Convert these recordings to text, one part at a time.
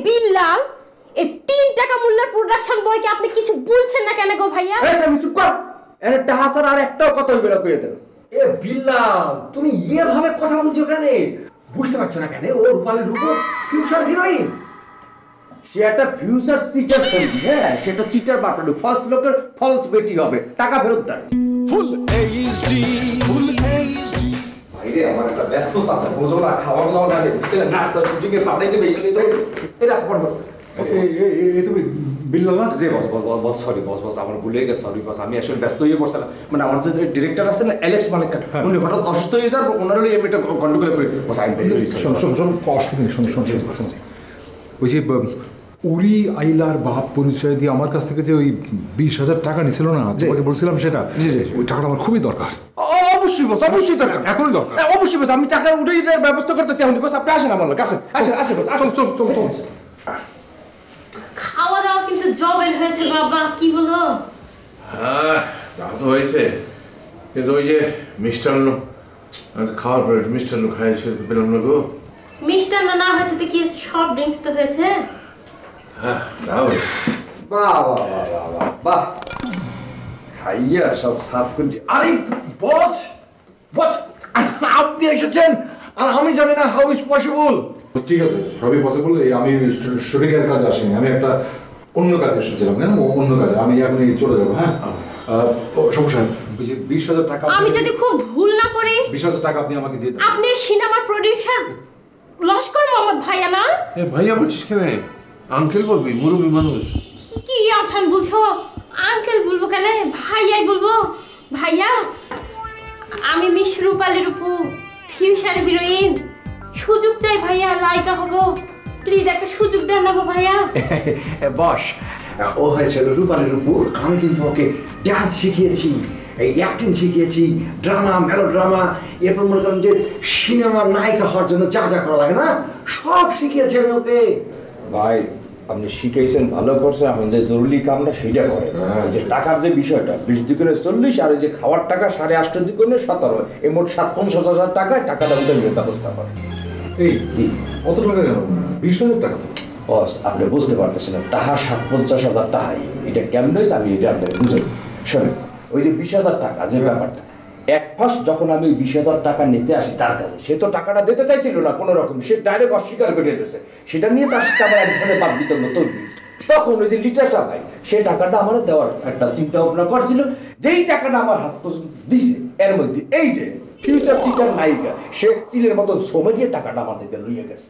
বিল্লাল, এই 3 টাকা মূল্যের প্রোডাকশন বয়কে আপনি কিছু বলছেন না কেন গো ভাইয়া? আমি চুপ কর। এর টাকা ছাড়া আর একটাও কথা হইবে না কইয়া দেন। এ বিল্লাল, তুমি এভাবে কথা বলছো কেন? বুঝতে পারছো না কেন? ও রূপালী রূপ ফিউচার হিরোইন। সে একটা ফিউচার চিটার ছবি। হ্যাঁ, সেটা চিটার বাটনে ফার্স্ট লোকের ফলস বেটি হবে, টাকা ফেরত দেয়। Full HD, full HD. ভাইরে, আমার একটা ব্যস্ততা আছে, বোঝো না? খাওয়া দাওয়া না, নাস্তা শুটিং এ পাঠাই দেবে, এগুলি তো এরা পড়বে। তুমি বিল্লাল না? জি বস, বস সরি বস, আমার ভুলে গেছে, সরি বস। আমি আসলে ব্যস্ত হয়ে পড়ছিলাম। মানে আমার যে ডিরেক্টর আছে না, অ্যালেক্স মালিক, উনি হঠাৎ অসুস্থ হয়ে যান, ওনার হলে আমি একটা গন্ডগোলে পড়ি। Boss I am very very sorry. শোন, ওই যে উরি আইলার বাপ পরিচয় দিয়ে আমার কাছ থেকে যে ওই 20,000 টাকা নিছিল না, তোমাকে বলছিলাম সেটা, ওই টাকাটা আমার খুবই দরকার। অবশ্যই বস, অবশ্যই দরকার, এখনই দরকার। অবশ্যই বস, আমি টাকা উঠে ব্যবস্থা করতে চাই। বস আপনি আসেন আমার কাছে, আসেন বস, চল। খাওয়া দাওয়া কিন্তু জবের হয়েছে বাবা, কি বলো? হ্যাঁ, তা তো হয়েছে, কিন্তু ওই যে মিষ্টান্ন খাওয়ার পরে মিষ্টান্ন খাই, সেটা তো পেলাম না গো। মিষ্টান্ন না হয়েছে তো কি, সব ড্রিঙ্কস তো হয়েছে। হ্যাঁ, তাও হয়েছে। বাহ, খাইয়া সব সাফ করছি। আরে বস, আপনি এসেছেন আর আমি জানি না, হাউ ইজ পসিবল? ঠিক আছে, সবই পসিবল। আমি শুটিংয়ের কাজে আসিনি, আমি একটা অন্য কাজে এসেছিলাম। অন্য কাজে আমি এখন চলে যাবো। হ্যাঁ, সমস্যা 20,000 টাকা। আমি যদি খুব ভুল না করি 20,000 টাকা আপনি আমাকে দিয়ে দেন। আপনি সিনেমার প্রোডিউসার লস্কর মোহাম্মদ ভাইয়া না? এ ভাইয়া বলছিস কেন? আঙ্কেল বলবি, মুরব্বী মানুষ। কি আছেন বলছো? আঙ্কেল বলবো কেন, ভাইয়াই বলবো। ভাইয়া, আমি মিস রূপালী রূপু, ফিউচার হিরোইন। সুযোগ চাই ভাইয়া, নায়িকা হব। প্লিজ একটা সুযোগ দেন না গো ভাইয়া। বস, ও হয়েছিল রূপালী রূপু। আমি কিন্তু ওকে ডান্স শিখিয়েছি, এই অ্যাক্টিং শিখিয়েছি, ড্রামা, মেলোড্রামা, এরপর মনে করেন যে সিনেমার নায়িকা হওয়ার জন্য যা যা করা লাগে না, সব শিখিয়েছি আমি ওকে। ভাই, আপনি শিখাইছেন, ভালো করছেন। এখন যে জরুরি কামটা সেইটা করে, যে টাকার যে বিষয়টা 20 দ্বিগুণে 40, আর যে খাওয়ার টাকা 8.5 দ্বিগুণে 17, এই মোট 57,000 টাকায় টাকাটা ওদের ব্যবস্থা করে। এই কত টাকা গেল? 20,000 টাকা তো। বস, আপনি বুঝতে পারতেছেন না, টাকা 57,000 টাকাই। এটা কেমন হয়েছে আমি এটা আপনাকে বুঝাই। শোনেন, ওই যে 20,000 টাকা যে ব্যাপারটা, এক ফার্স্ট যখন আমি 20,000 টাকা নিতে আসি তার কাছে, সে তো টাকাটা দিতে চাইছিল না কোনো রকম, সে ডাইরেক্ট অস্বীকার করে দিতেছে। সেটা নিয়ে তার সাথে আমার এক ধরনের বাদ বিতর্ক তৈরি হয়েছে। তখন ওই যে লিটাসা ভাই, সে টাকাটা আমার দেওয়ার একটা চিন্তা ভাবনা করছিল। যেই টাকাটা আমার হাত পর্যন্ত দিছে, এর মধ্যে এই যে ফিউচার চিটার নায়িকা, সে চিলের মতন সময় দিয়ে টাকাটা আমাদের লইয়ে গেছে,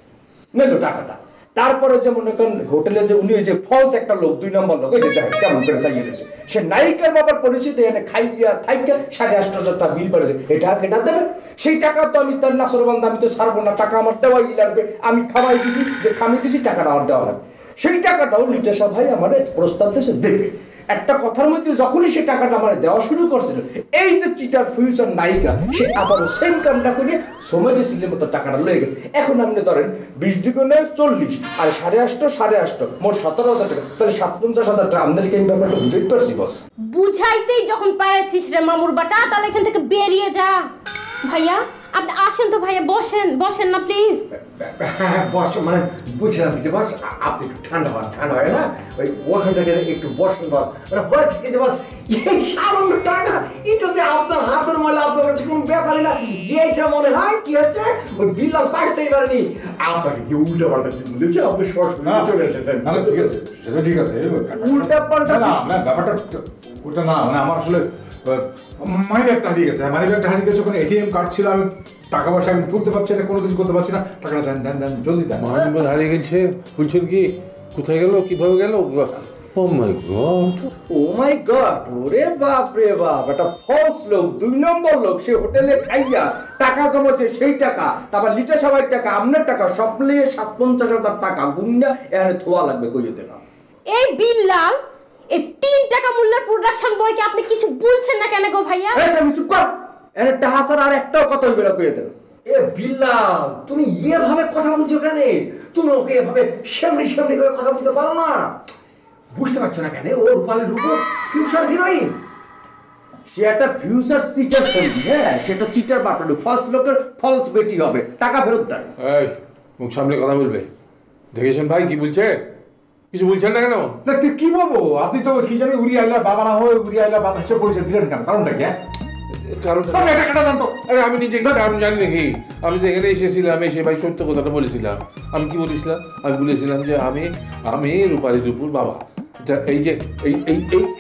নিল টাকাটা। তারপরে যে মনে করেন হোটেলে যে উনি যে ফলস একটা লোক, 2 নম্বর লোক, ওই যে দেখেন কেমন করে চাইয়ে রয়েছে, সে নায়িকার বাবার পরিচিত, এনে খাইয়া থাইকা 8,500 টাকা বিল পড়েছে। এটা কেটা দেবে? সেই টাকা তো আমি তার নাসরবান্ধা, আমি তো ছাড়বো না, টাকা আমার দেওয়াই লাগবে। আমি খাওয়াই দিছি, যে খামি দিছি, টাকাটা আমার দেওয়া লাগবে। সেই টাকাটাও লিটাসা ভাই আমার প্রস্তাব দিয়েছে দেবে। একটা কথার মধ্যে যখনই সে টাকাটা আমার দেওয়া শুরু করছিল, এই যে চিটার ফিউচার নায়িকা, সে আবারও সেম কামটা করে সময় যে সিলের মতো টাকাটা লয়ে গেছে। এখন আপনি ধরেন 20 দ্বিগুণে 40 আর 8.5 মোট 17,000 টাকা, তাহলে 57,000 টাকা আমাদেরকে এই ব্যাপারটা বুঝাইতে পারছি বস। বুঝাইতেই যখন পারছিস রে মামুর বাটা, তাহলে এখান থেকে বেরিয়ে যা। ভাইয়া আপনি আসেন তো, ভাইয়া বসেন না প্লিজ। হ্যাঁ বস, মানে বুঝলাম যে বস, আপনি একটু ঠান্ডা হয় না, ওই ওখানটাকে একটু বসেন বস। মানে হয়েছে কি যে বস, এই সামান্য টাকা, এটা যে আপনার হাতের ময়লা, আপনার কাছে কোনো ব্যাপারই না। এইটা মনে হয় কি হচ্ছে, ওই বিল্লাল পাইতেই পারেনি, আপনাকে কি উল্টা পাল্টা কি বলেছে, আপনি সরাসরি চলে এসেছেন। ঠিক আছে, সেটা ঠিক আছে। উল্টা পাল্টা না, ব্যাপারটা ওটা না, মানে আমার আসলে মানি ব্যাগটা হারিয়ে গেছে। মানি ব্যাগটা হারিয়ে গেছে, ওখানে এটিএম কার্ড ছিল, আমি টাকা পয়সা আমি তুলতে পারছি না, কোনো কিছু করতে পারছি না। টাকাটা দেন, জলদি দেন। মহানবাদ হারিয়ে গেছে বলছেন কি? কোথায় গেল, কিভাবে গেল? ও মাই গড, ও মাই গড, ওরে বাপ রে বাপ, এটা ফলস লোক, 2 নম্বর লোক। সে হোটেলে খাইয়া টাকা জমাচ্ছে, সেই টাকা, তারপর লিটার সবাই টাকা, আপনার টাকা, সব মিলিয়ে 57,000 টাকা গুন্ডা এখানে থোয়া লাগবে কইয়ে দিলাম। এই বিল্লাল, এই 3 টাকা মূল্যের প্রোডাকশন বয়কে আপনি কিছু বলছেন না কেন গো ভাইয়া? আমি চুপ কর। এর টাকা ছাড়া আর একটাও কথা হইবে না কইয়ে দেন। এ বিল্লাল, তুমি এভাবে কথা বলছো কেন? তুমি ওকে এভাবে সামনে করে কথা বলতে পারো না? বুঝতে পারছো না কেন? ও রূপালী রূপ ফিউচার হিরোইন। সে একটা ফিউচার চিটার ছবি। হ্যাঁ, সেটা চিটার বাটনে ফার্স্ট লোকের ফলস বেটি হবে, টাকা ফেরত দেয়। এই মুখ সামনে কথা বলবে। দেখেছেন ভাই কি বলছে? কিছু বলছেন না কেন? না তুই কি বলবো, আপনি তো কি জানি উরি আইলার বাবা না হয়ে উরি আইলার বাবা হিসেবে পরিচয় দিলেন কেন? কারণটা কি? কারণ টাকাটা জানতো? আরে আমি নিজে আমি জানি নাকি? আমি তো এখানে এসেছিলাম, এসে ভাই সত্য কথাটা বলেছিলাম। আমি কি বলেছিলাম? আমি বলেছিলাম যে আমি রূপালী রূপুর বাবা। এই যে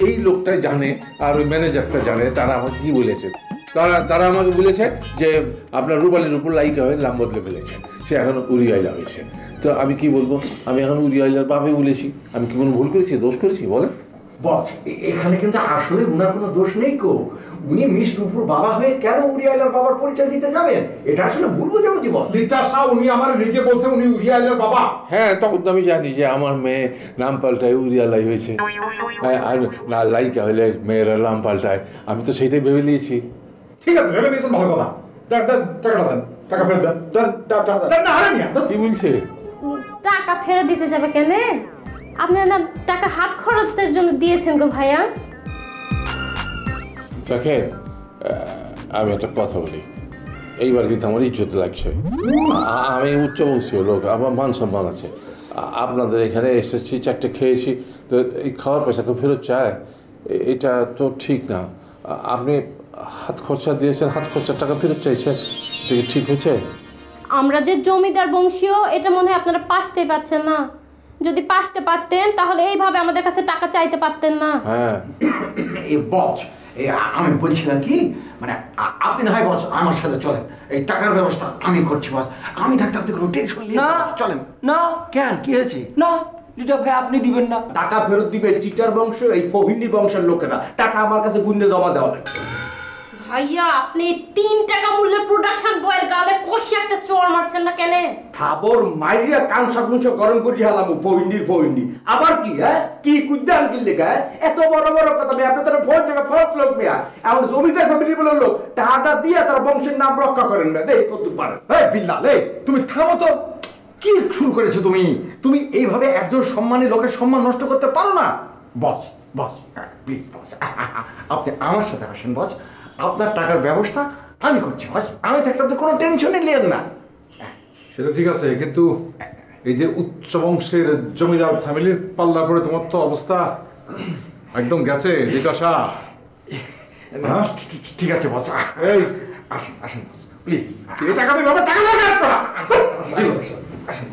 এই লোকটাই জানে আর ওই ম্যানেজারটা জানে, তারা আমাকে কি বলেছে, তারা আমাকে বলেছে যে আপনার রূপালী রূপুর লাইকা হয়ে নাম বদলে ফেলেছে, সে এখন উরি আইলা হয়েছে। তো আমি কি বলবো, আমি এখন উরি আইলার বাপে বলেছি। আমি কি কোনো ভুল করেছি, দোষ করেছি বলেন? বস এখানে কিন্তু আসলে উনার কোনো দোষ নেই কো। উনি মিস রূপুর বাবা হয়ে কেন উরি আইলার বাবার পরিচয় দিতে যাবেন? এটা আসলে ভুল বোঝাবুঝি বস। লিটাসা উনি আমার নিজে বলছে উনি উরি আইলার বাবা। হ্যাঁ, তখন তো আমি জানি যে আমার মেয়ে নাম পাল্টায় উরিয়ালাই হয়েছে, আর লাইকা হলে মেয়েরা নাম পাল্টায়। আমি তো সেইটাই ভেবে নিয়েছি। ঠিক আছে, ভেবে নিয়েছেন, ভালো কথা। টাকাটা দেন, টাকা ফেরত দেন। না হারে মিয়া, কি বলছে? টাকা ফেরত দিতে যাবে কেন? আপনার না টাকা হাত খরচের জন্য দিয়েছেন গো ভাইয়া। দেখেন, আমি একটা কথা বলি, এইবার কিন্তু আমার ইজ্জত লাগছে। আমি উচ্চবংশীয় লোক, আমার মান সম্মান আছে। আপনাদের এখানে এসেছি, চারটে খেয়েছি, তো এই খাওয়ার পয়সাকে ফেরত চায়, এটা তো ঠিক না। আপনি হাত খরচা দিয়েছেন, হাত খরচার টাকা ফেরত চাইছেন, এটা কি ঠিক হয়েছে? আমরা যে জমিদার বংশীয়, এটা মনে হয় আপনারা পাসতেই পারছেন না। যদি পাসতে পারতেন তাহলে এইভাবে আমাদের কাছে টাকা চাইতে পারতেন না। হ্যাঁ, এই বস আমি বলছিলাম কি, মানে আপনি না হয় বস আমার সাথে চলেন, এই টাকার ব্যবস্থা আমি করছি বস। আমি থাকতে আপনি কোনো টেনশন নিয়ে চলেন না। কেন, কি হয়েছে? না, যেটা ভাই আপনি দিবেন না, টাকা ফেরত দিবে চিটার বংশ, এই ফহিনী বংশের লোকেরা। টাকা আমার কাছে গুন্ডে জমা দেওয়া লাগবে। ভাইয়া, আপনি 3 টাকা মূল্যের প্রোডাকশন বয়ের গালে কষি একটা চোর মারছেন না কেন? থাবর মাইরিয়া কাংসা কুংসা গরম করি হালাম ফহিনী। আবার কি কি কুদ্দান কি লেখা? এত বড় বড় কথা ভাই, আপনি তারা ফোন দেবে ফরক লোক মেয়া, এমন জমিদার ফ্যামিলি বলে লোক টাকাটা দিয়ে তার বংশের নাম রক্ষা করেন না। দেখ কত পারে। এই বিল্লাল, এই তুমি থামো তো। কি শুরু করেছো তুমি? তুমি এইভাবে একজন সম্মানী লোকের সম্মান নষ্ট করতে পারো না। বস প্লিজ বস, আপনি আমার সাথে আসেন বস। আপনার টাকার ব্যবস্থা আমি করছি বস। আমি থাকতে আপনি কোনো টেনশনই নেন না। সেটা ঠিক আছে, কিন্তু এই যে উচ্চ বংশের জমিদার ফ্যামিলির পাল্লা পরে তোমার তো অবস্থা একদম গেছে লিটাসা। ঠিক আছে বস, এই আসেন বস প্লিজ। এই টাকা দিন হবে, টাকা লাগবে আসেন।